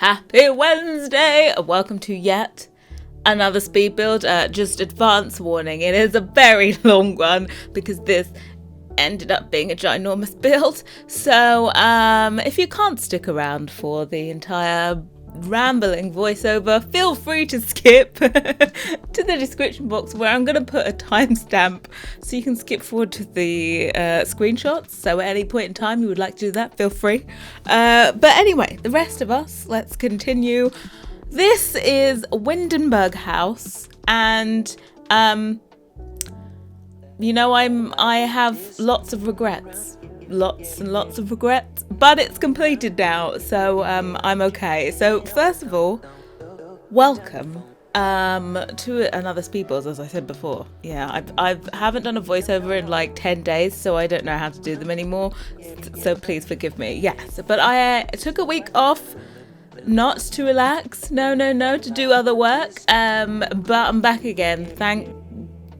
Happy Wednesday! Welcome to yet another speed build. Just advance warning, it is a very long one because this ended up being a ginormous build. So if you can't stick around for the entire rambling voiceover, feel free to skip to the description box where I'm going to put a timestamp so you can skip forward to the screenshots. So at any point in time you would like to do that, feel free. But anyway, the rest of us, let's continue. This is Windenburg House, and I have lots and lots of regrets, but it's completed now, so I'm okay. So first of all, welcome to another speed build, as I said before. Yeah, I haven't done a voiceover in like 10 days, so I don't know how to do them anymore, so please forgive me. Yes, but I took a week off, not to relax, no, to do other work, but I'm back again. Thank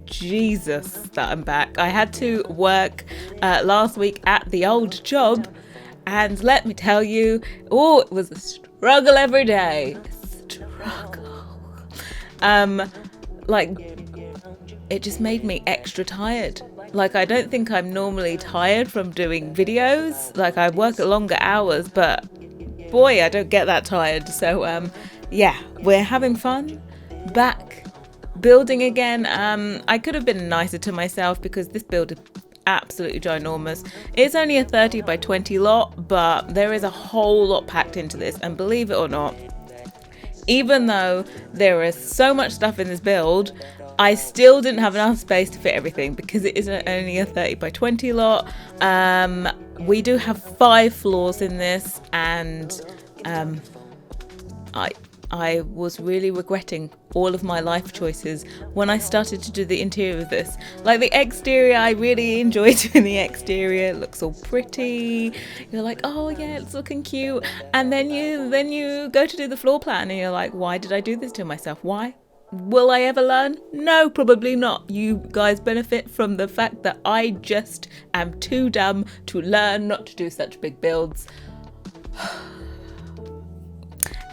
Jesus that I'm back. I had to work last week at the old job, and let me tell you, it was a struggle every day. It just made me extra tired. Like, I don't think I'm normally tired from doing videos. Like, I work at longer hours, but boy, I don't get that tired. So yeah, we're having fun back building again. I could have been nicer to myself because this build is absolutely ginormous. It's only a 30 by 20 lot, but there is a whole lot packed into this, and believe it or not, even though there is so much stuff in this build, I still didn't have enough space to fit everything because it is only a 30 by 20 lot. We do have 5 floors in this, and I was really regretting all of my life choices when I started to do the interior of this. Like the exterior, I really enjoyed doing the exterior. It looks all pretty. You're like, oh yeah, it's looking cute. And then you go to do the floor plan and you're like, why did I do this to myself? Why? Will I ever learn? No, probably not. You guys benefit from the fact that I just am too dumb to learn not to do such big builds.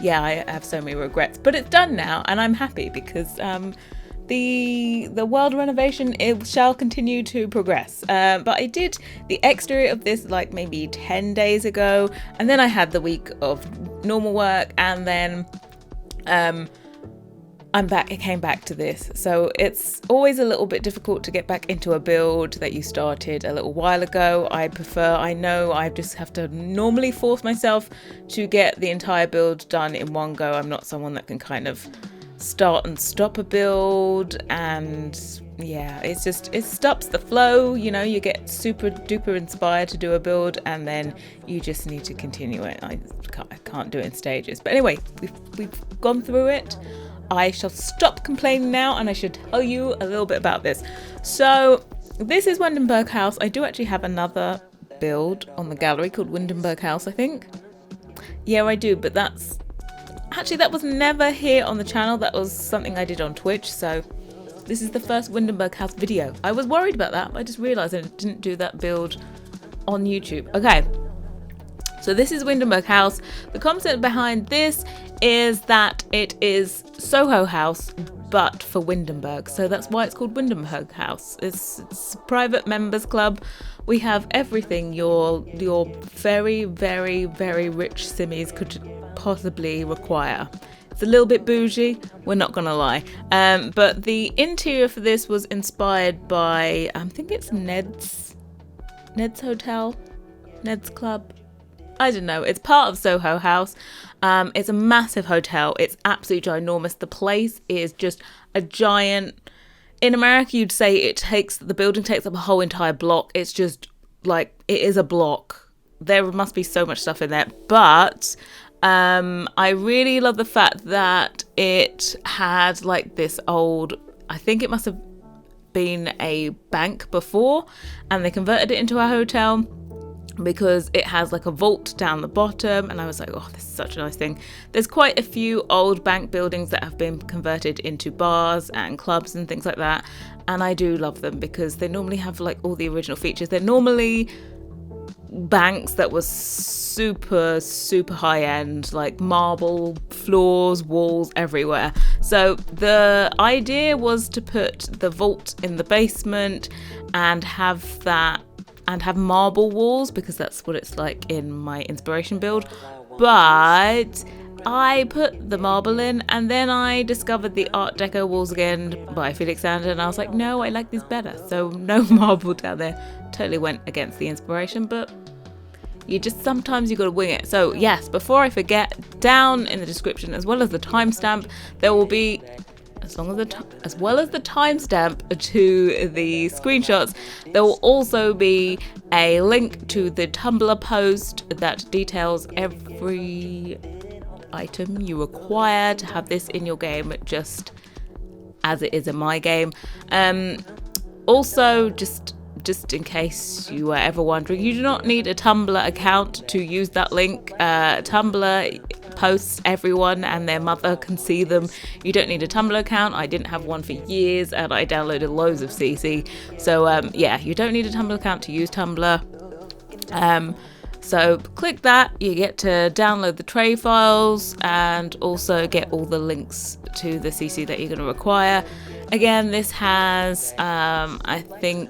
Yeah, I have so many regrets, but it's done now, and I'm happy because the world renovation, it shall continue to progress. But I did the exterior of this like maybe 10 days ago, and then I had the week of normal work, and then I'm back. I came back to this, so it's always a little bit difficult to get back into a build that you started a little while ago. I know I just have to normally force myself to get the entire build done in one go. I'm not someone that can kind of start and stop a build, and yeah, it stops the flow. You get super duper inspired to do a build, and then you just need to continue it. I can't do it in stages, but anyway, we've gone through it. I shall stop complaining now, and I should tell you a little bit about this. So this is Windenburg House. I do actually have another build on the gallery called Windenburg House, I think. Yeah, I do, but that was never here on the channel. That was something I did on Twitch. So this is the first Windenburg House video. I was worried about that, but I just realized I didn't do that build on YouTube. Okay. So this is Windenburg House. The concept behind this is that it is Soho House, but for Windenburg. So that's why it's called Windenburg House. It's a private members club. We have everything your very, very, very rich simmies could possibly require. It's a little bit bougie, we're not gonna lie. But the interior for this was inspired by, I think it's Ned's Hotel, Ned's Club. I don't know. It's part of Soho House. It's a massive hotel. It's absolutely ginormous. The place is just a giant. In America, you'd say the building takes up a whole entire block. It's just like, it is a block. There must be so much stuff in there. But I really love the fact that it had like this old, I think it must have been a bank before, and they converted it into a hotel, because it has like a vault down the bottom, and I was like, oh, this is such a nice thing. There's quite a few old bank buildings that have been converted into bars and clubs and things like that, and I do love them because they normally have like all the original features. They're normally banks that was super high end, like marble floors, walls everywhere. So the idea was to put the vault in the basement and have marble walls, because that's what it's like in my inspiration build. But I put the marble in, and then I discovered the Art Deco walls again by Felix Sander, and I was like, no, I like these better. So no marble down there. Totally went against the inspiration, but sometimes you gotta wing it. So yes, before I forget, down in the description, as well as the timestamp, there will be, as well as the timestamp to the screenshots, there will also be a link to the Tumblr post that details every item you require to have this in your game, just as it is in my game. Also, just in case you were ever wondering, you do not need a Tumblr account to use that link. Tumblr posts everyone and their mother can see them. You don't need a Tumblr account. I didn't have one for years, and I downloaded loads of CC. So yeah, you don't need a Tumblr account to use Tumblr. So click that, you get to download the tray files and also get all the links to the CC that you're going to require. Again, this has, I think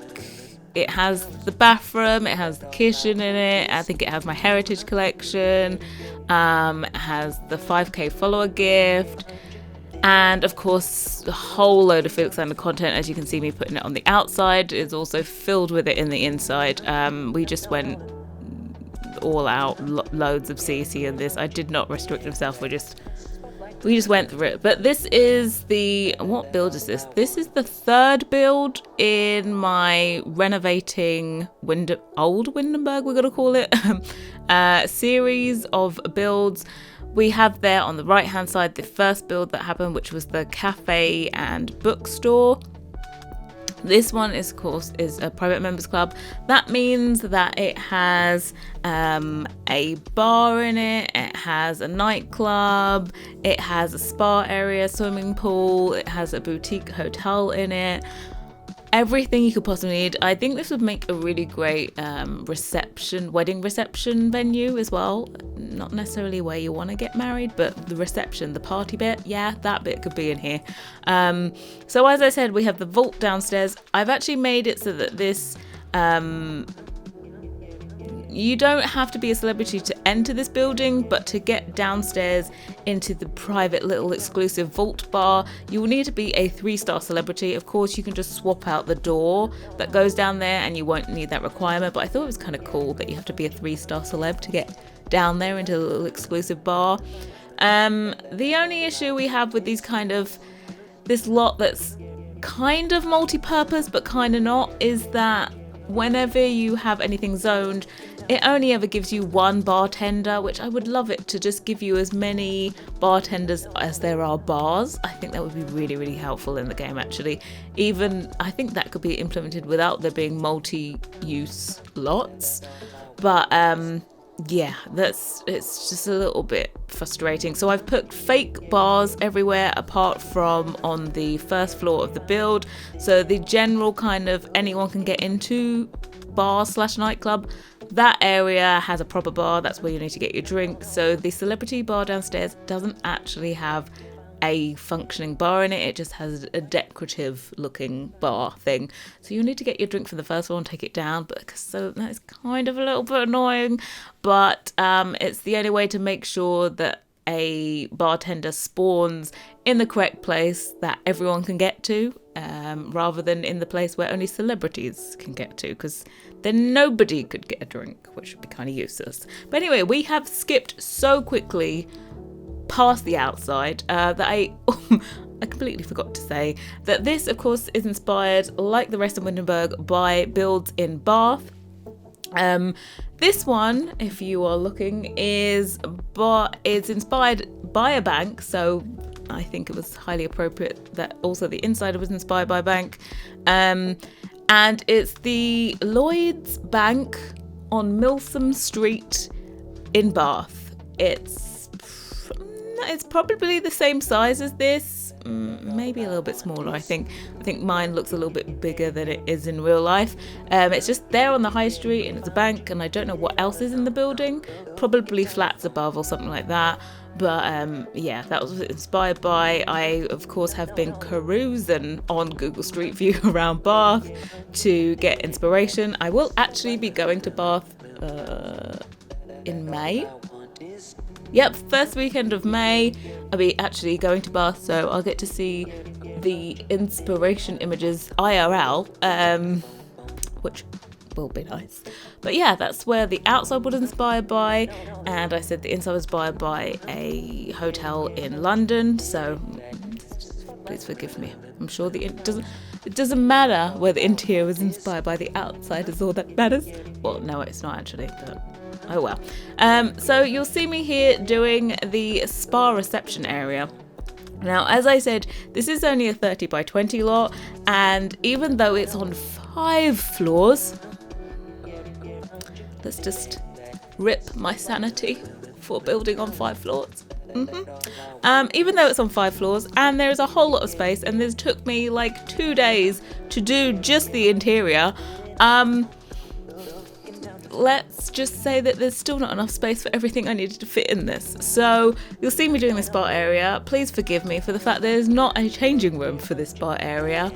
it has the bathroom, it has the kitchen in it, I think it has my heritage collection, it has the 5k follower gift, and of course a whole load of Felix Sander content. As you can see me putting it on the outside, is also filled with it in the inside. We just went all out, loads of CC in this. I did not restrict myself, we just went through it. But this is what build is this? This is the third build in my renovating old Windenburg, we're gonna call it, series of builds. We have there on the right hand side the first build that happened, which was the cafe and bookstore. This one is, of course, is a private members club. That means that it has a bar in it, it has a nightclub, it has a spa area, swimming pool, it has a boutique hotel in it. Everything you could possibly need. I think this would make a really great wedding reception venue as well. Not necessarily where you want to get married, but the reception, the party bit, yeah, that bit could be in here. So as I said, we have the vault downstairs. I've actually made it so that this, you don't have to be a celebrity to enter this building, but to get downstairs into the private little exclusive vault bar, you will need to be a 3-star celebrity. Of course, you can just swap out the door that goes down there and you won't need that requirement, but I thought it was kind of cool that you have to be a 3-star celeb to get down there into the little exclusive bar. The only issue we have with this lot that's kind of multi-purpose but kind of not, is that whenever you have anything zoned, it only ever gives you one bartender, which I would love it to just give you as many bartenders as there are bars. I think that would be really, really helpful in the game, actually. Even, I think that could be implemented without there being multi-use lots. But yeah, it's just a little bit frustrating. So I've put fake bars everywhere apart from on the first floor of the build. So the general kind of anyone can get into bar/nightclub, that area has a proper bar. That's where you need to get your drink. So the celebrity bar downstairs doesn't actually have a functioning bar in it. It just has a decorative looking bar thing. So you need to get your drink from the first one, take it down, so that is kind of a little bit annoying, but it's the only way to make sure that a bartender spawns in the correct place that everyone can get to, rather than in the place where only celebrities can get to, because then nobody could get a drink, which would be kind of useless. But anyway, we have skipped so quickly past the outside that I completely forgot to say that this, of course, is inspired, like the rest of Windenburg, by builds in Bath. This one, if you are looking, is inspired by a bank, so I think it was highly appropriate that also the inside was inspired by a bank. And it's the Lloyd's Bank on Milsom Street in Bath. It's probably the same size as this. maybe a little bit smaller. I think mine looks a little bit bigger than it is in real life. It's just there on the high street and it's a bank, and I don't know what else is in the building, probably flats above or something like that. But yeah, that was inspired by, I of course have been carousing on Google Street View around Bath to get inspiration. I will actually be going to Bath in May. Yep, first weekend of May I'll be actually going to Bath, so I'll get to see the inspiration images IRL, which will be nice. But yeah, that's where the outside was inspired by, and I said the inside was inspired by a hotel in London, so please forgive me. I'm sure it doesn't matter where the interior was inspired by, the outside is all that matters. Well, no, it's not actually, but oh well. So you'll see me here doing the spa reception area. Now, as I said, this is only a 30 by 20 lot, and even though it's on 5 floors, let's just rip my sanity for building on 5 floors. Even though it's on 5 floors and there's a whole lot of space, and this took me like 2 days to do just the interior, let's just say that there's still not enough space for everything I needed to fit in this. So you'll see me doing the spa area. Please forgive me for the fact there's not a changing room for this spa area,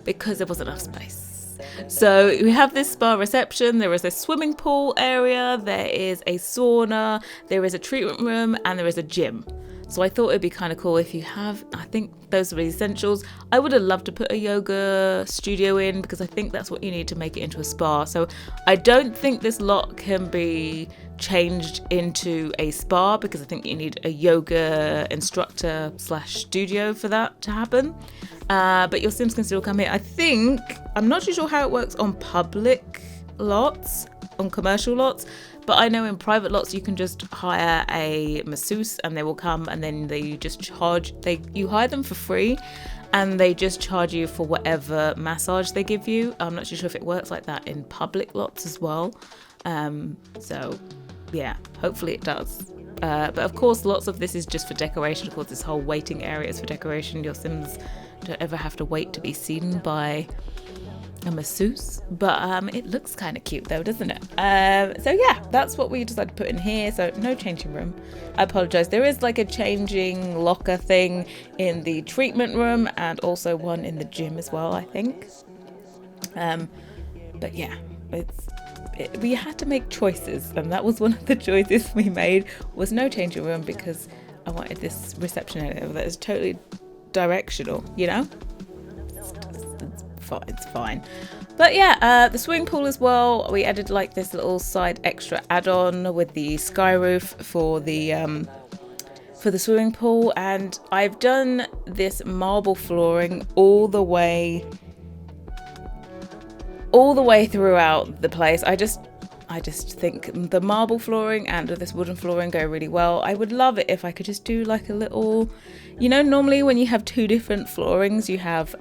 because there wasn't enough space. So we have this spa reception, there is a swimming pool area, there is a sauna, there is a treatment room, and there is a gym. So I thought it'd be kind of cool if you have, I think those are the essentials. I would have loved to put a yoga studio in, because I think that's what you need to make it into a spa. So I don't think this lot can be changed into a spa, because I think you need a yoga instructor / studio for that to happen. But your Sims can still come here. I'm not too sure how it works on public lots, on commercial lots, but I know in private lots you can just hire a masseuse and they will come, and then you hire them for free and they just charge you for whatever massage they give you. I'm not too sure if it works like that in public lots as well. So yeah, hopefully it does. But of course, lots of this is just for decoration. Of course, this whole waiting area is for decoration. Your Sims don't ever have to wait to be seen by a masseuse, but it looks kind of cute though, doesn't it? So yeah, that's what we decided to put in here. So no changing room. I apologize, there is like a changing locker thing in the treatment room and also one in the gym as well, I think. But yeah, we had to make choices, and that was one of the choices we made, was no changing room, because I wanted this reception area that is totally directional, you know? It's fine. But yeah, the swimming pool as well, we added like this little side extra add-on with the sky roof for the swimming pool, and I've done this marble flooring all the way throughout the place. I just think the marble flooring and this wooden flooring go really well. I would love it if I could just do like a little, you know, normally when you have 2 different floorings, you have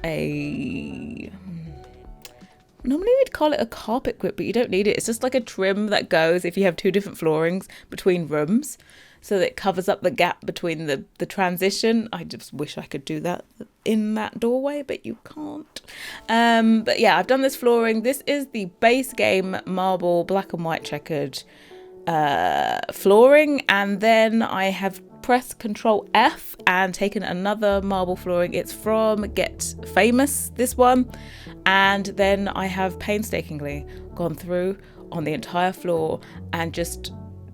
normally we'd call it a carpet grip, but you don't need it. It's just like a trim that goes if you have 2 different floorings between rooms, so that it covers up the gap between the transition. I just wish I could do that in that doorway, but you can't. But yeah, I've done this flooring. This is the base game marble black and white checkered flooring, and then I have pressed Control F and taken another marble flooring. It's from Get Famous, this one, and then I have painstakingly gone through on the entire floor and just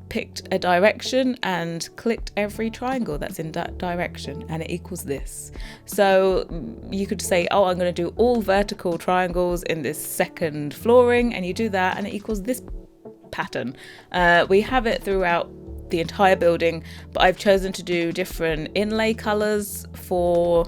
picked a direction and clicked every triangle that's in that direction, and it equals this. So you could say, oh, I'm going to do all vertical triangles in this second flooring, and you do that and it equals this pattern. We have it throughout the entire building, but I've chosen to do different inlay colors for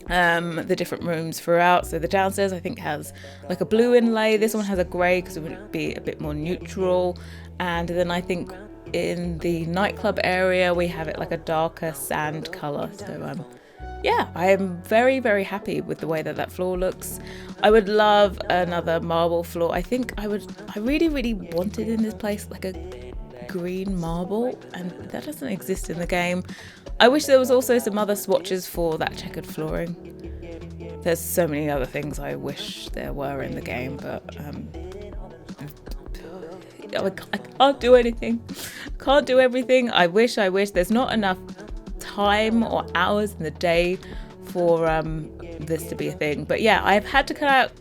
the different rooms throughout. So the downstairs I think has like a blue inlay, this one has a grey because it would be a bit more neutral, and then I think in the nightclub area we have it like a darker sand colour. So yeah, I am very, very happy with the way that floor looks. I would love another marble floor. I really, really wanted in this place like a green marble, and that doesn't exist in the game. I wish there was also some other swatches for that checkered flooring. There's so many other things I wish there were in the game, but I can't do anything. Can't do everything. I wish. There's not enough time or hours in the day for this to be a thing. But yeah, I've had to cut out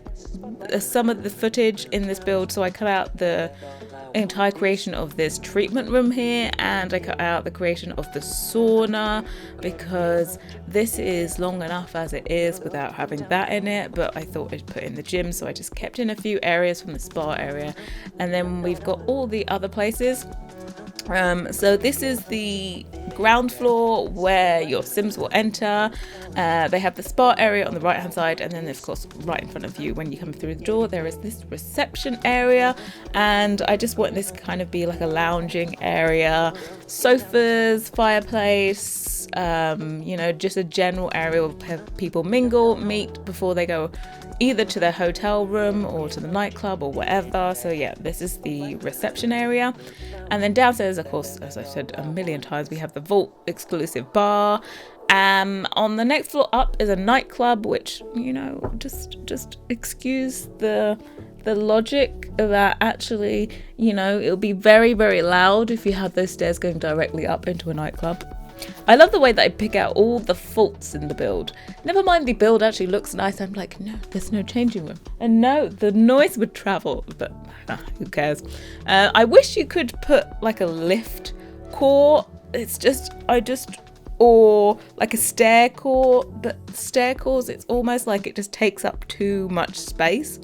some of the footage in this build. So I cut out the entire creation of this treatment room here, and I cut out the creation of the sauna because this is long enough as it is without having that in it, but I thought I'd put in the gym, so I just kept in a few areas from the spa area, and then we've got all the other places. So this is the ground floor where your Sims will enter. They have the spa area on the right hand side, and then of course right in front of you when you come through the door there is this reception area, and I just want this to kind of be like a lounging area, sofas, fireplace, just a general area where people mingle, meet before they go either to their hotel room or to the nightclub or whatever. So yeah, this is the reception area. And then downstairs, of course, as I've said a million times, we have the Vault exclusive bar. On the next floor up is a nightclub, which, just excuse the logic that actually, it'll be very, very loud if you have those stairs going directly up into a nightclub. I love the way that I pick out all the faults in the build. Never mind the build actually looks nice. I'm like, no, there's no changing room. And no, the noise would travel, but who cares? I wish you could put like a lift core. Or like a stair core, but stair cores, it's almost like it just takes up too much space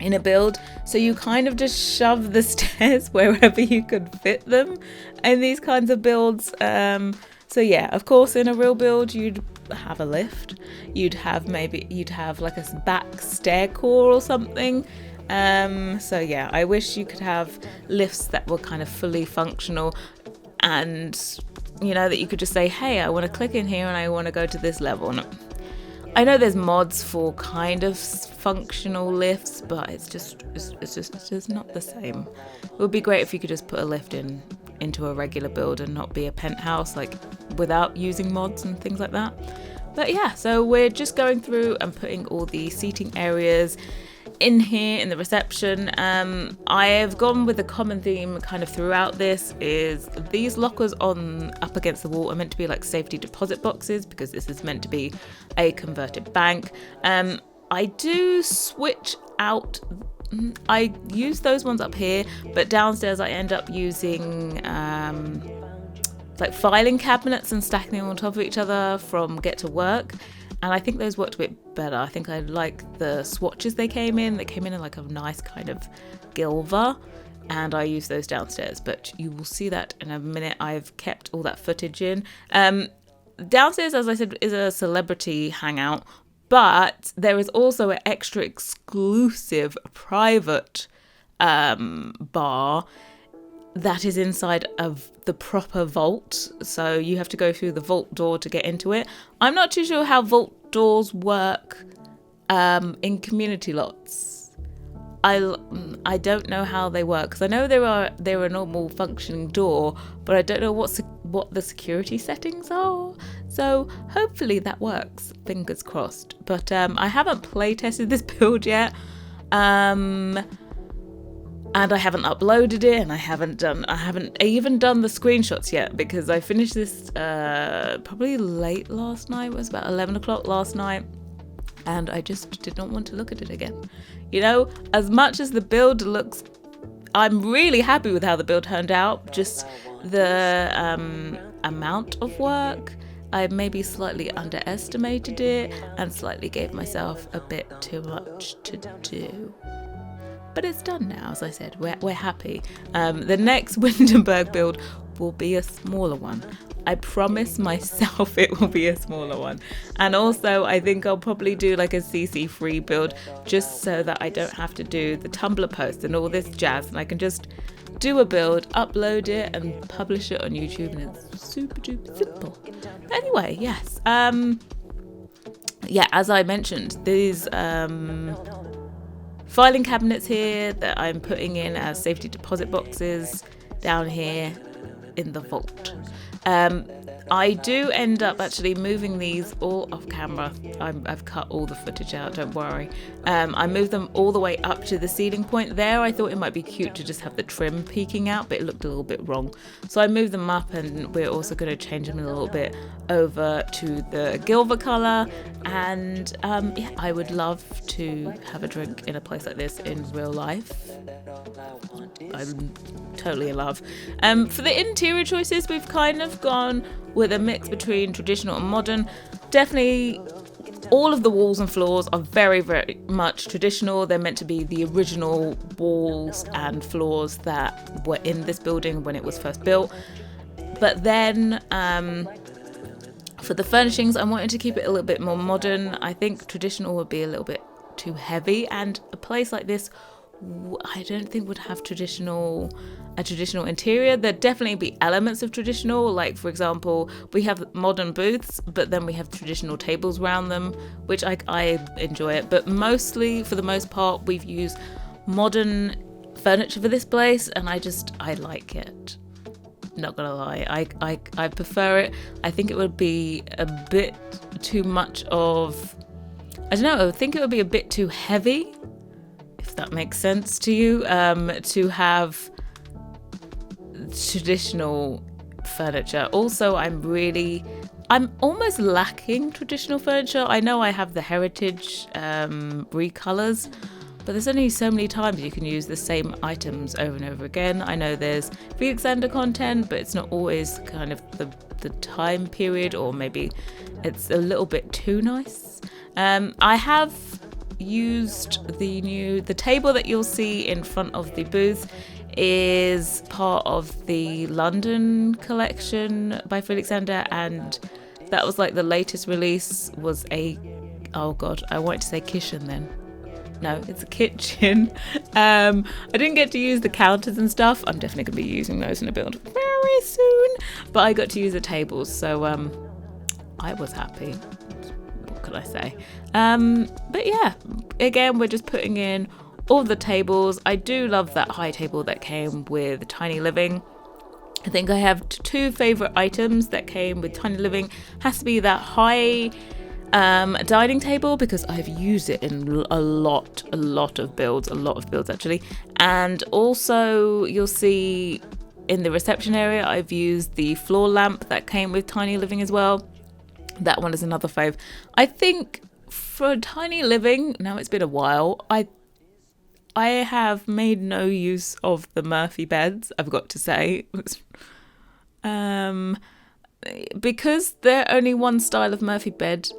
in a build, so you kind of just shove the stairs wherever you could fit them in these kinds of builds. So yeah, of course in a real build you'd have a lift, you'd have like a back stair core or something. So yeah, I wish you could have lifts that were kind of fully functional, and that you could just say, hey, I want to click in here and I want to go to this level. And I know there's mods for kind of functional lifts, but it's just not the same. It would be great if you could just put a lift into a regular build and not be a penthouse, like without using mods and things like that. But yeah, so we're just going through and putting all the seating areas in here in the reception. I have gone with a common theme kind of throughout this is these lockers on up against the wall are meant to be like safety deposit boxes, because this is meant to be a converted bank. I do switch out, I use those ones up here, but downstairs I end up using like filing cabinets and stacking them on top of each other from Get to Work. And I think those worked a bit better. I think I like the swatches they came in. They came in like a nice kind of gilver, and I used those downstairs. But you will see that in a minute. I've kept all that footage in. Downstairs, as I said, is a celebrity hangout, but there is also an extra exclusive private bar that is inside of the proper vault, so you have to go through the vault door to get into it. I'm not too sure how vault doors work in community lots. I don't know how they work, because I know they're a normal functioning door, but I don't know what the security settings are. So hopefully that works. Fingers crossed. But I haven't play tested this build yet. And I haven't uploaded it, and I haven't even done the screenshots yet, because I finished this probably late last night. It was about 11 o'clock last night, and I just did not want to look at it again. As much as the build looks, I'm really happy with how the build turned out. Just the amount of work, I maybe slightly underestimated it and slightly gave myself a bit too much to do. But it's done now, as I said. We're happy. The next Windenburg build will be a smaller one. I promise myself it will be a smaller one. And also, I think I'll probably do like a CC free build, just so that I don't have to do the Tumblr post and all this jazz, and I can just do a build, upload it, and publish it on YouTube, and it's super duper simple. But anyway, yes. As I mentioned, these filing cabinets here that I'm putting in as safety deposit boxes down here in the vault. I do end up actually moving these all off camera. I've cut all the footage out, don't worry. I moved them all the way up to the ceiling point there. I thought it might be cute to just have the trim peeking out, but it looked a little bit wrong. So I moved them up, and we're also going to change them a little bit over to the Gilver colour. And yeah, I would love to have a drink in a place like this in real life. I'm totally in love. For the interior choices, we've kind of gone with a mix between traditional and modern. Definitely all of the walls and floors are very, very much traditional. They're meant to be the original walls and floors that were in this building when it was first built. But then for the furnishings, I wanted to keep it a little bit more modern. I think traditional would be a little bit too heavy, and a place like this I don't think would have a traditional interior. There'd definitely be elements of traditional, like for example, we have modern booths, but then we have traditional tables around them, which I enjoy it. But mostly, for the most part, we've used modern furniture for this place, and I like it. Not gonna lie, I prefer it. I think it would be a bit too much of, I don't know, I think it would be a bit too heavy, if that makes sense to you, to have traditional furniture. Also, I'm almost lacking traditional furniture. I know I have the heritage recolors, but there's only so many times you can use the same items over and over again. I know there's Felix Sander content, but it's not always kind of the time period, or maybe it's a little bit too nice. I have used the table that you'll see in front of the booth is part of the London collection by Felix Sander, and that was like the latest release was I wanted to say kitchen then. No, it's a kitchen. I didn't get to use the counters and stuff. I'm definitely going to be using those in a build very soon, but I got to use the tables, so I was happy. What could I say? But yeah, again, we're just putting in all the tables. I do love that high table that came with Tiny Living. I think I have two favourite items that came with Tiny Living. Has to be that high dining table, because I've used it in a lot of builds actually. And also you'll see in the reception area I've used the floor lamp that came with Tiny Living as well. That one is another fave. I think for Tiny Living, now it's been a while, I have made no use of the Murphy beds, I've got to say. Because they're only one style of Murphy bed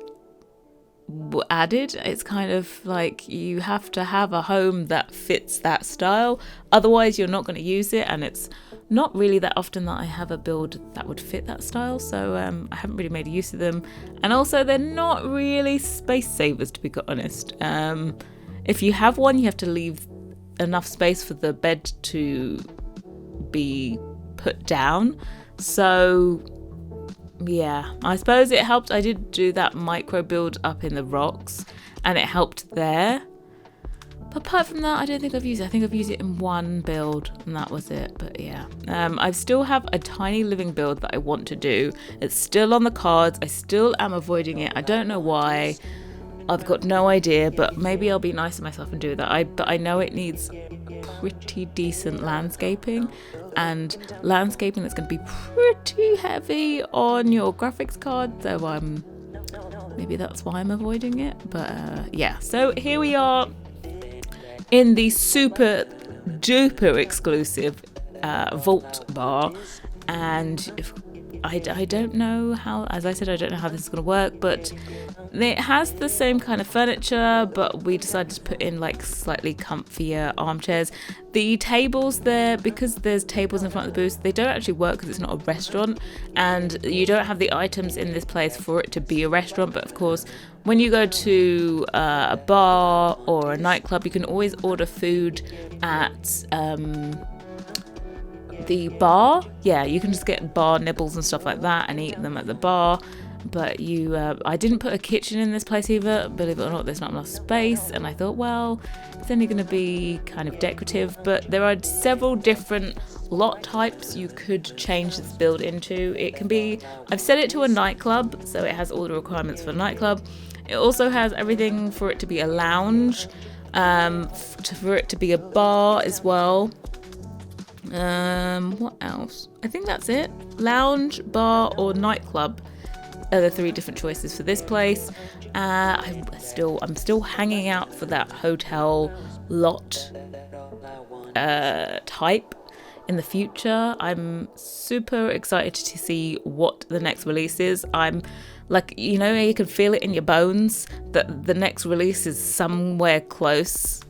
added, it's kind of like you have to have a home that fits that style, otherwise you're not going to use it, and it's not really that often that I have a build that would fit that style, so I haven't really made use of them. And also they're not really space savers, to be honest. If you have one, you have to leave enough space for the bed to be put down, so yeah, I suppose it helped. I did do that micro build up in the rocks, and it helped there. But apart from that, I don't think I've used it. I think I've used it in one build, and that was it. But yeah, I still have a Tiny Living build that I want to do. It's still on the cards. I still am avoiding it. I don't know why. I've got no idea, but maybe I'll be nice to myself and do that. But I know it needs pretty decent landscaping, and landscaping that's going to be pretty heavy on your graphics card, so maybe that's why I'm avoiding it. But yeah, so here we are in the super duper exclusive vault bar, and I don't know how, as I said, I don't know how this is going to work, but it has the same kind of furniture, but we decided to put in like slightly comfier armchairs. The tables there, because there's tables in front of the booth, they don't actually work because it's not a restaurant, and you don't have the items in this place for it to be a restaurant. But of course, when you go to a bar or a nightclub, you can always order food at the bar. Yeah, you can just get bar nibbles and stuff like that and eat them at the bar. But I didn't put a kitchen in this place either. Believe it or not, there's not enough space. And I thought, well, it's only going to be kind of decorative. But there are several different lot types you could change this build into. It can be, I've set it to a nightclub, so it has all the requirements for a nightclub. It also has everything for it to be a lounge, for it to be a bar as well. What else? I think that's it. Lounge, bar, or nightclub are the 3 different choices for this place. I'm still hanging out for that hotel lot type in the future. I'm super excited to see what the next release is. I'm like, you know, you can feel it in your bones that the next release is somewhere close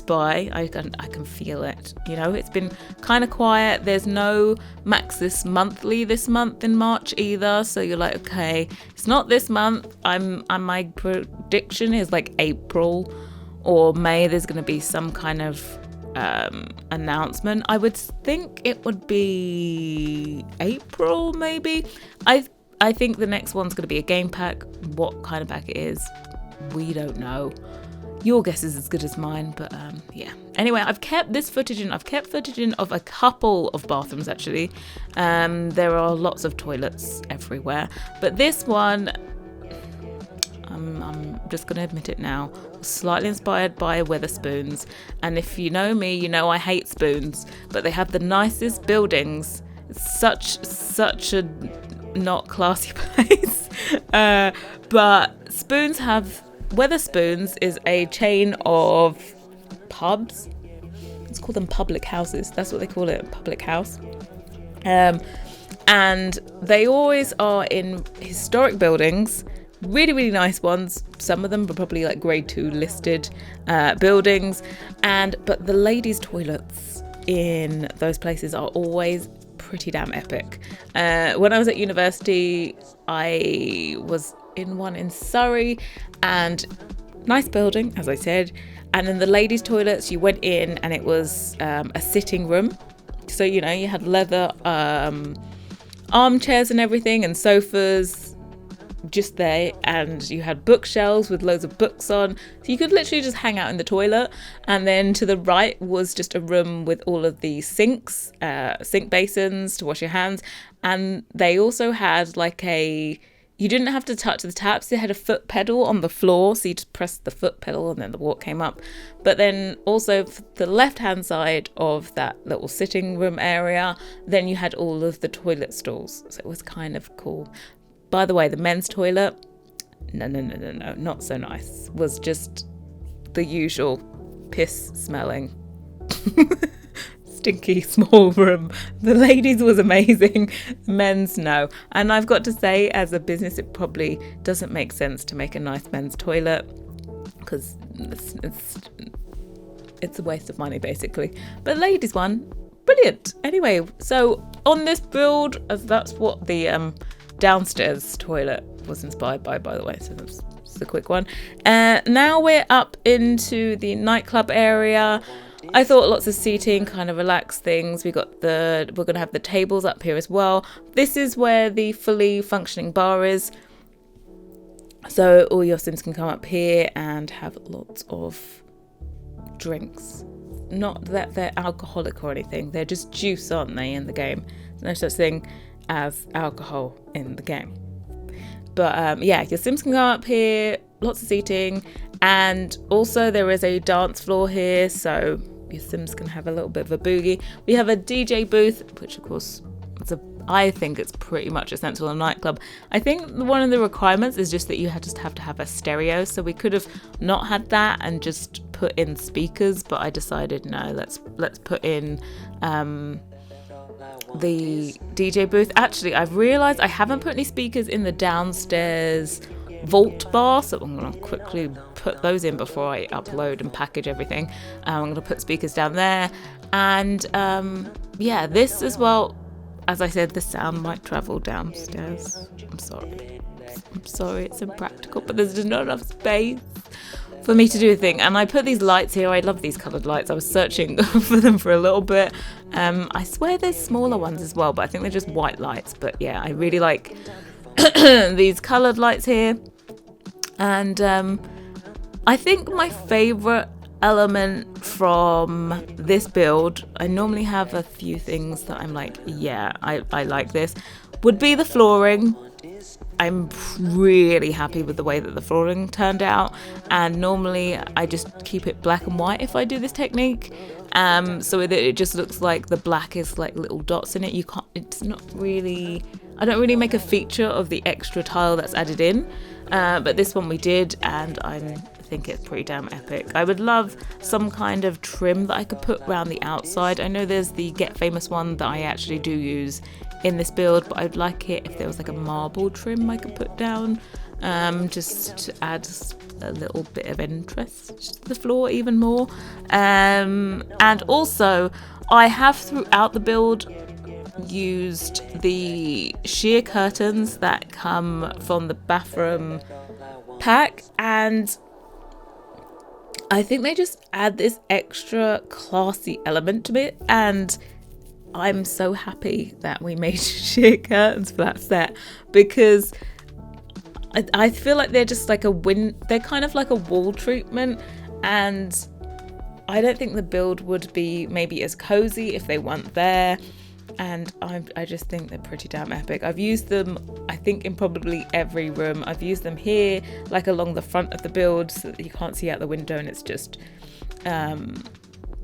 by. I can feel it. You know, it's been kind of quiet. There's no Maxis monthly this month in March either, so you're like, okay, it's not this month. My prediction is like April or May. There's going to be some kind of announcement. I would think it would be April, maybe. I think the next one's going to be a game pack. What kind of pack it is, we don't know. Your guess is as good as mine, but yeah. Anyway, I've kept this footage in. I've kept footage in of a couple of bathrooms, actually. There are lots of toilets everywhere. But this one, I'm just going to admit it now, was slightly inspired by Wetherspoons. And if you know me, you know I hate spoons. But they have the nicest buildings. It's such a not classy place. But spoons have... Wetherspoons is a chain of pubs. Let's call them public houses. That's what they call it, public house. And they always are in historic buildings, really, really nice ones. Some of them are probably like grade 2 listed buildings. But the ladies' toilets in those places are always pretty damn epic. When I was at university, I was in one in Surrey, and nice building, as I said. And in the ladies' toilets, you went in and it was a sitting room. So, you know, you had leather armchairs and everything, and sofas just there, and you had bookshelves with loads of books on. So you could literally just hang out in the toilet. And then to the right was just a room with all of the sinks, sink basins to wash your hands. And they also had like you didn't have to touch the taps. They had a foot pedal on the floor, so you just pressed the foot pedal and then the water came up. But then also for the left-hand side of that little sitting room area, then you had all of the toilet stalls. So it was kind of cool. By the way, the men's toilet, no, not so nice. Was just the usual piss smelling. Stinky small room. The ladies was amazing, men's no. And I've got to say, as a business, it probably doesn't make sense to make a nice men's toilet because it's a waste of money basically. But ladies one, brilliant. Anyway, so on this build, as that's what the downstairs toilet was inspired by the way, so that's a quick one. Now we're up into the nightclub area. I thought lots of seating, kind of relaxed things. We're going to have the tables up here as well. This is where the fully functioning bar is. So all your Sims can come up here and have lots of drinks. Not that they're alcoholic or anything. They're just juice, aren't they, in the game? There's no such thing as alcohol in the game. But yeah, your Sims can go up here, lots of seating. And also there is a dance floor here, so your Sims can have a little bit of a boogie. We have a DJ booth, which of course, I think it's pretty much essential in a nightclub. I think one of the requirements is just that you just have to have a stereo, so we could have not had that and just put in speakers, but I decided no, let's put in the DJ booth. Actually, I've realised I haven't put any speakers in the downstairs vault bar, so I'm going to quickly put those in before I upload and package everything. I'm going to put speakers down there, and yeah, this as well. As I said, the sound might travel downstairs. I'm sorry, it's impractical, but there's just not enough space for me to do a thing. And I put these lights here. I love these coloured lights. I was searching for them for a little bit. I swear there's smaller ones as well, but I think they're just white lights. But yeah, I really like these coloured lights here. And I think my favourite element from this build, I normally have a few things that I'm like, yeah, I like this, would be the flooring. I'm really happy with the way that the flooring turned out, and normally I just keep it black and white if I do this technique, so that it just looks like the black is like little dots in it. It's not really, I don't really make a feature of the extra tile that's added in, but this one we did, and I think it's pretty damn epic. I would love some kind of trim that I could put around the outside. I know there's the Get Famous one that I actually do use in this build, but I'd like it if there was like a marble trim I could put down, just to add a little bit of interest to the floor even more. And also I have throughout the build used the sheer curtains that come from the bathroom pack, and I think they just add this extra classy element to it, and I'm so happy that we made sheer curtains for that set, because I feel like they're just like they're kind of like a wall treatment, and I don't think the build would be maybe as cozy if they weren't there. And I just think they're pretty damn epic. I've used them, I think, in probably every room. I've used them here, like along the front of the build, so that you can't see out the window, and it's just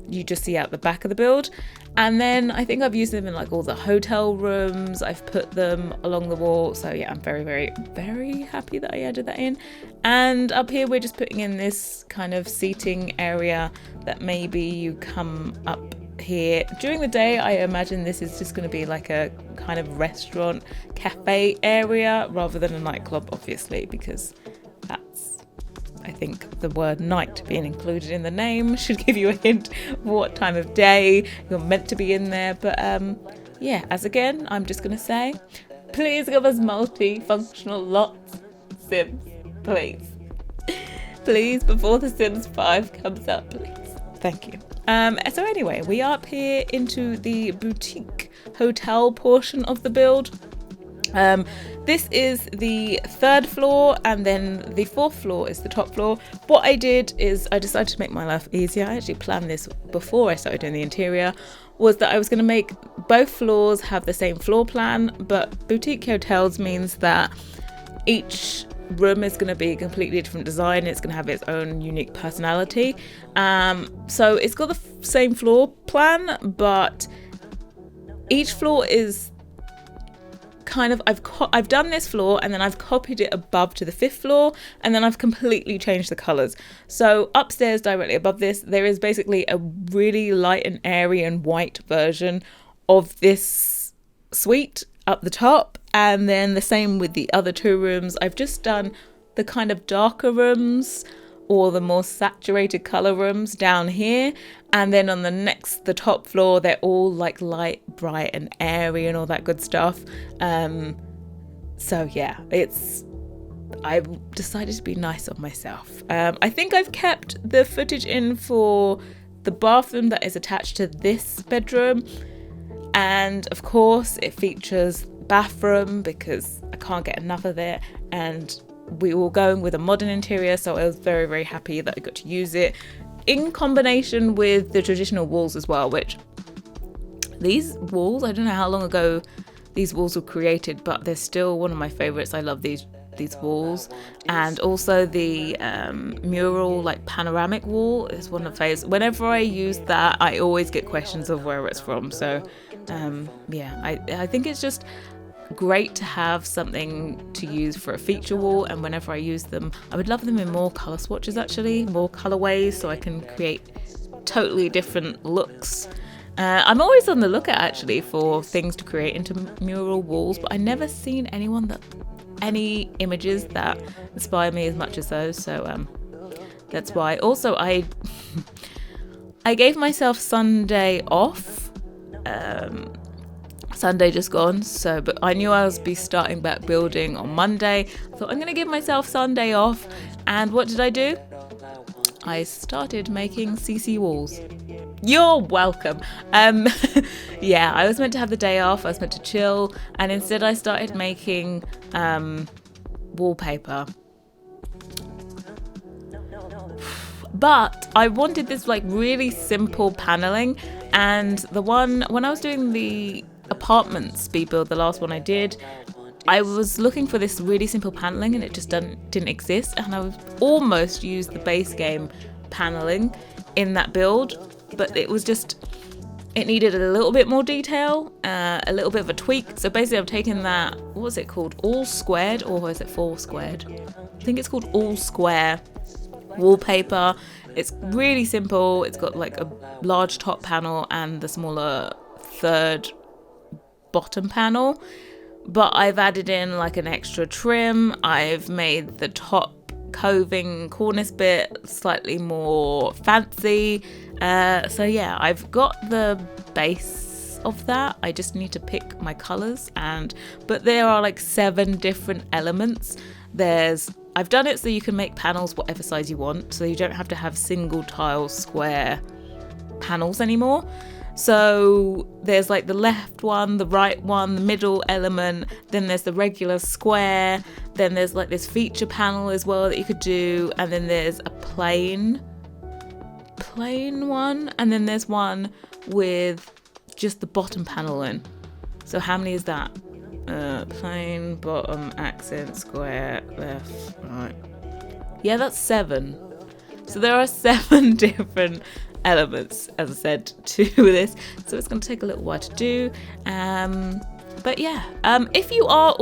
you just see out the back of the build. And then I think I've used them in like all the hotel rooms. I've put them along the wall. So yeah, I'm very, very, very happy that I added that in. And up here, we're just putting in this kind of seating area that maybe you come up here during the day. I imagine this is just going to be like a kind of restaurant cafe area rather than a nightclub, obviously, because that's, I think the word night being included in the name should give you a hint of what time of day you're meant to be in there. But yeah, as again, I'm just going to say, please give us multi-functional lots, Sims, please. Please, before The Sims 5 comes up, please. Thank you. So anyway, we are up here into the boutique hotel portion of the build. This is the third floor, and then the fourth floor is the top floor. What I did is I decided to make my life easier. I actually planned this before I started doing the interior, was that I was going to make both floors have the same floor plan, but boutique hotels means that each room is going to be a completely different design. It's going to have its own unique personality. So it's got the same floor plan, but each floor is kind of, I've done this floor and then I've copied it above to the fifth floor, and then I've completely changed the colors. So upstairs directly above this, there is basically a really light and airy and white version of this suite up the top, and then the same with the other two rooms. I've just done the kind of darker rooms or the more saturated color rooms down here, and then on the top floor, they're all like light, bright and airy and all that good stuff. So yeah, I've decided to be nice on myself. I think I've kept the footage in for the bathroom that is attached to this bedroom, and of course it features bathroom because I can't get enough of it, and we were going with a modern interior, so I was very, very happy that I got to use it in combination with the traditional walls as well, which these walls, I don't know how long ago these walls were created, but they're still one of my favorites. I love these walls, and also the mural, like panoramic wall, is one of my favorites. Whenever I use that, I always get questions of where it's from. So yeah, I think it's just great to have something to use for a feature wall, and whenever I use them, I would love them in more color swatches, actually, more colorways, so I can create totally different looks. I'm always on the lookout actually for things to create into mural walls, but I never seen any images that inspire me as much as those, so that's why. Also, I gave myself Sunday off. Sunday just gone, but I knew I was be starting back building on Monday. I thought I'm gonna give myself Sunday off, and what did I do? I started making CC walls. You're welcome. Yeah, I was meant to have the day off. I was meant to chill, and instead I started making wallpaper. But I wanted this like really simple paneling, and the one when I was doing the apartment speed build, the last one I did, I was looking for this really simple paneling and it just didn't exist, and I almost used the base game paneling in that build, but it needed a little bit more detail, a little bit of a tweak. So basically I've taken that, what was it called, all squared, or is it 4 squared? I think it's called all square wallpaper. It's really simple. It's got like a large top panel and the smaller third bottom panel, but I've added in like an extra trim. I've made the top coving cornice bit slightly more fancy. So yeah, I've got the base of that. I just need to pick my colors, but there are like 7 different elements. I've done it so you can make panels whatever size you want, so you don't have to have single tile square panels anymore. So there's like the left one, the right one, the middle element, then there's the regular square, then there's like this feature panel as well that you could do, and then there's a plain one, and then there's one with just the bottom panel in. So how many is that? Plain, bottom, accent, square, left, right. Yeah, that's 7. So there are 7 different elements, as I said, to this. So it's going to take a little while to do. But yeah, if you are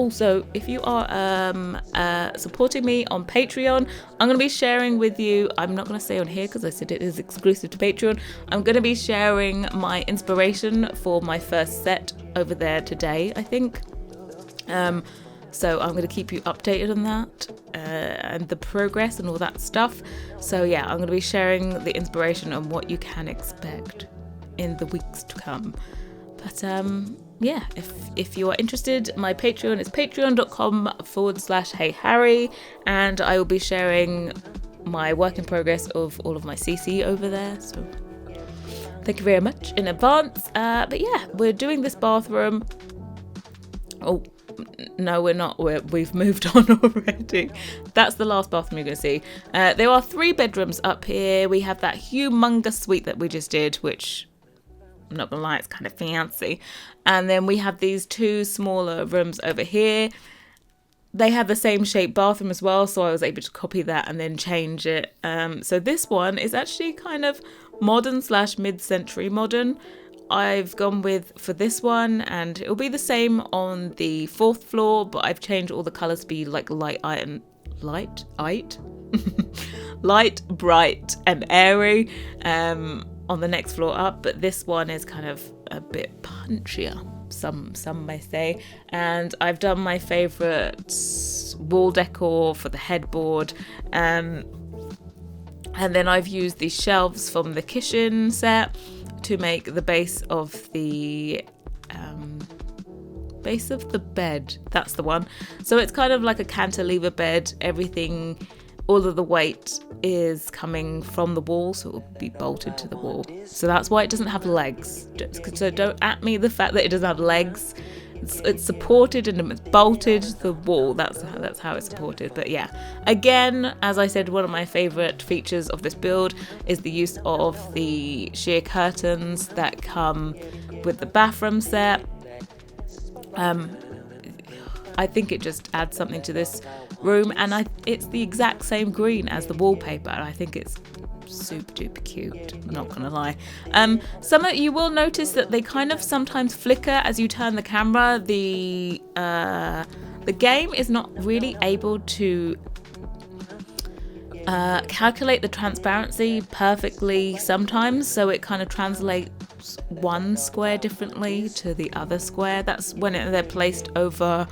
supporting me on Patreon, I'm going to be sharing with you, I'm not going to say on here because I said it is exclusive to Patreon, I'm going to be sharing my inspiration for my first set over there today, I think. So I'm going to keep you updated on that and the progress and all that stuff. So yeah, I'm going to be sharing the inspiration on what you can expect in the weeks to come. But yeah, if you are interested, my Patreon is patreon.com/HeyHarrie, and I will be sharing my work in progress of all of my CC over there. So thank you very much in advance. But yeah, we're doing this bathroom. Oh, no, we're not. We've moved on already. That's the last bathroom you're going to see. There are 3 bedrooms up here. We have that humongous suite that we just did, which I'm not going to lie, it's kind of fancy. And then we have these 2 smaller rooms over here. They have the same shaped bathroom as well, so I was able to copy that and then change it. So this one is actually kind of modern/mid-century modern. I've gone for this one, and it'll be the same on the 4th floor, but I've changed all the colours to be like light, bright and airy on the next floor up. But this one is kind of a bit punchier, some may say. And I've done my favourite wall decor for the headboard, and then I've used these shelves from the kitchen set to make the base of the bed. That's the one. So it's kind of like a cantilever bed. Everything, all of the weight is coming from the wall, so it will be bolted to the wall. So that's why it doesn't have legs. So don't at me the fact that it doesn't have legs. It's supported and it's bolted to the wall. That's how it's supported. But yeah, again, as I said, one of my favourite features of this build is the use of the sheer curtains that come with the bathroom set. I think it just adds something to this room, and it's the exact same green as the wallpaper, and I think it's super duper cute, I'm not gonna lie. Some of you will notice that they kind of sometimes flicker as you turn the camera. The game is not really able to calculate the transparency perfectly sometimes, so it kind of translates one square differently to the other square. That's when they're placed over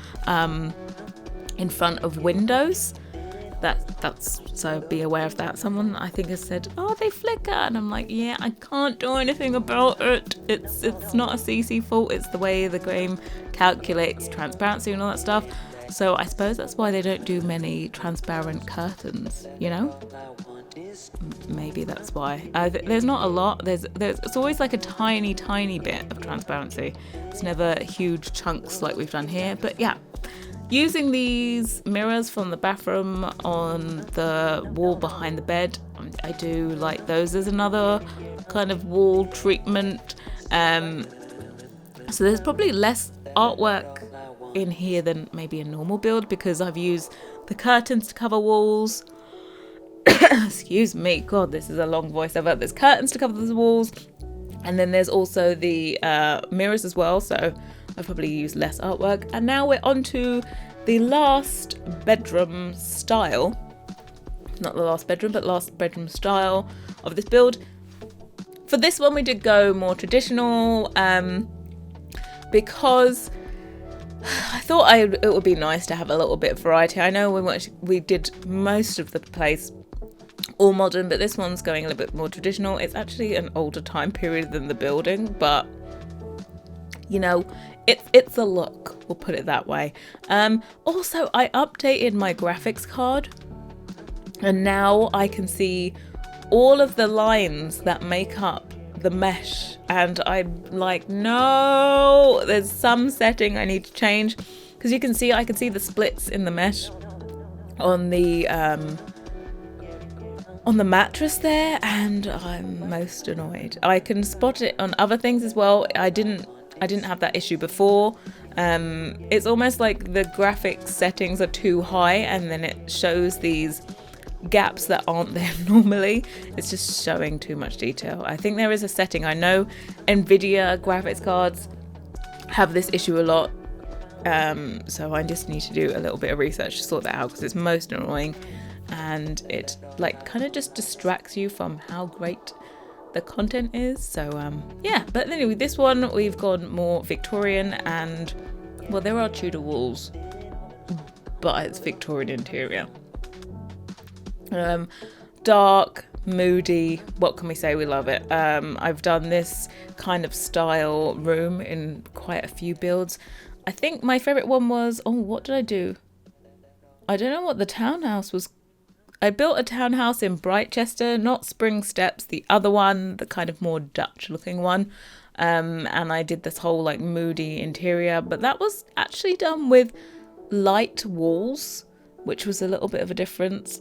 in front of windows. That's so be aware of that. Someone I think has said, oh, they flicker, and I'm like, yeah, I can't do anything about it. It's not a CC fault, it's the way the game calculates transparency and all that stuff. So I suppose that's why they don't do many transparent curtains, you know? maybe that's why. There's not a lot. It's always like a tiny bit of transparency. It's never huge chunks like we've done here. But yeah, using these mirrors from the bathroom on the wall behind the bed, I do like those as another kind of wall treatment. So there's probably less artwork in here than maybe a normal build, because I've used the curtains to cover walls. Excuse me, God, this is a long voiceover. There's curtains to cover the walls, and then there's also the mirrors as well, so I've probably used less artwork. And now we're on to the last bedroom style. Not the last bedroom, but last bedroom style of this build. For this one we did go more traditional, because I thought it would be nice to have a little bit of variety. I know we did most of the place all modern, but this one's going a little bit more traditional. It's actually an older time period than the building, but you know, it's a look, we'll put it that way. Also, I updated my graphics card, and now I can see all of the lines that make up the mesh, and I'm like, no, there's some setting I need to change, because I can see the splits in the mesh on the mattress there, and I'm most annoyed. I can spot it on other things as well. I didn't have that issue before. It's almost like the graphics settings are too high, and then it shows these gaps that aren't there normally. It's just showing too much detail. I think there is a setting. I know Nvidia graphics cards have this issue a lot, so I just need to do a little bit of research to sort that out, because it's most annoying, and it like kind of just distracts you from how great the content is. So yeah, but anyway, this one we've gone more Victorian, and well, there are Tudor walls, but it's Victorian interior. Dark, moody, what can we say? We love it. I've done this kind of style room in quite a few builds. I think my favorite one was, what did I do? I don't know what the townhouse was. I built a townhouse in Brightchester, not Spring Steps, the other one, the kind of more Dutch looking one. And I did this whole like moody interior, but that was actually done with light walls, which was a little bit of a difference.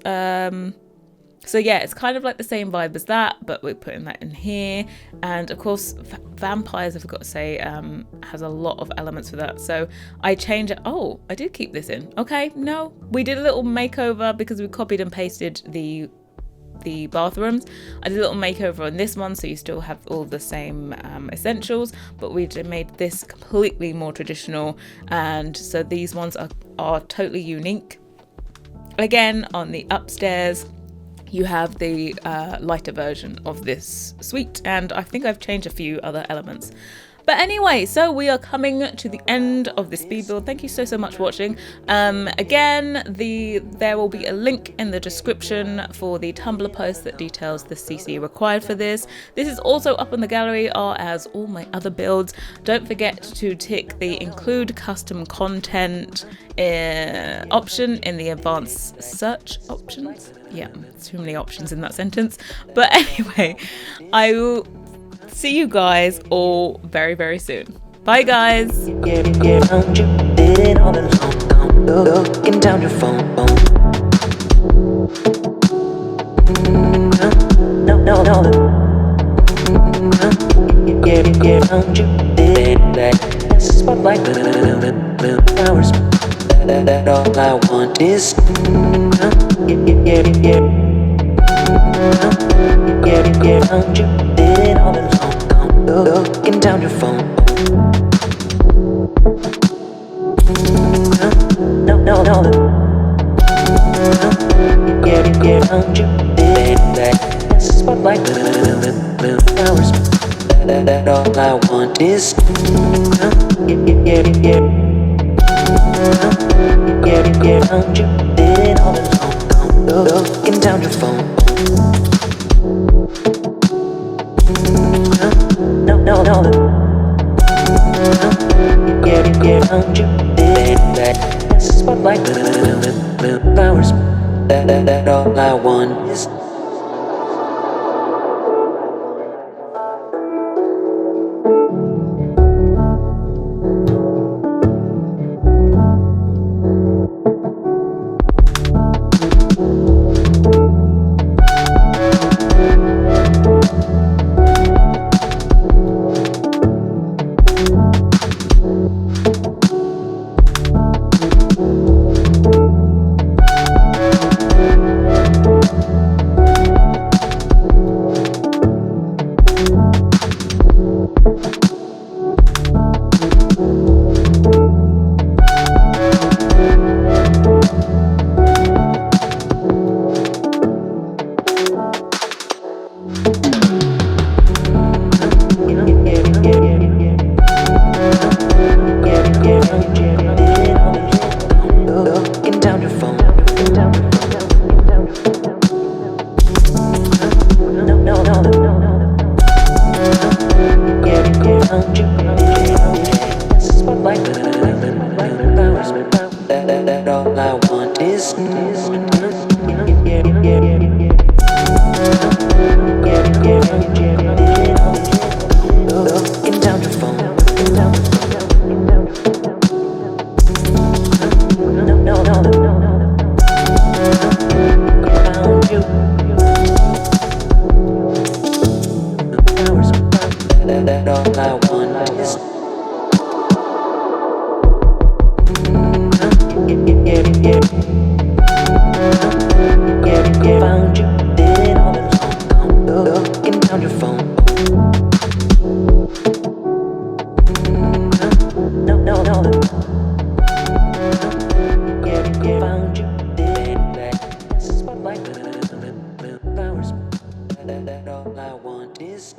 So yeah, it's kind of like the same vibe as that, but we're putting that in here. And of course, vampires, I forgot to say, has a lot of elements for that. So I changed it. Oh, I did keep this in. Okay, no, we did a little makeover because we copied and pasted the bathrooms. I did a little makeover on this one, so you still have all the same essentials, but we made this completely more traditional. And so these ones are totally unique. Again, on the upstairs, you have the lighter version of this suite, and I think I've changed a few other elements. But anyway, so we are coming to the end of this speed build. Thank you so much for watching. Again, there will be a link in the description for the Tumblr post that details the CC required for this. This is also up in the gallery, as all my other builds. Don't forget to tick the include custom content option in the advanced search options. Yeah, too many options in that sentence. But anyway, I will see you guys all very, very soon. Bye, guys. Looking down your phone. No. Spotlight, hours. That all I want is. Looking down your phone. No. Spotlight, hours. That all I want is. Looking down your phone. No. Spotlight, flowers. That all I want is. That all I want is looking down your phone. Found you. That all I want is found you. Did it all alone. Looking down your phone. Found you. Did it. Spotlight. Flowers. That all I want is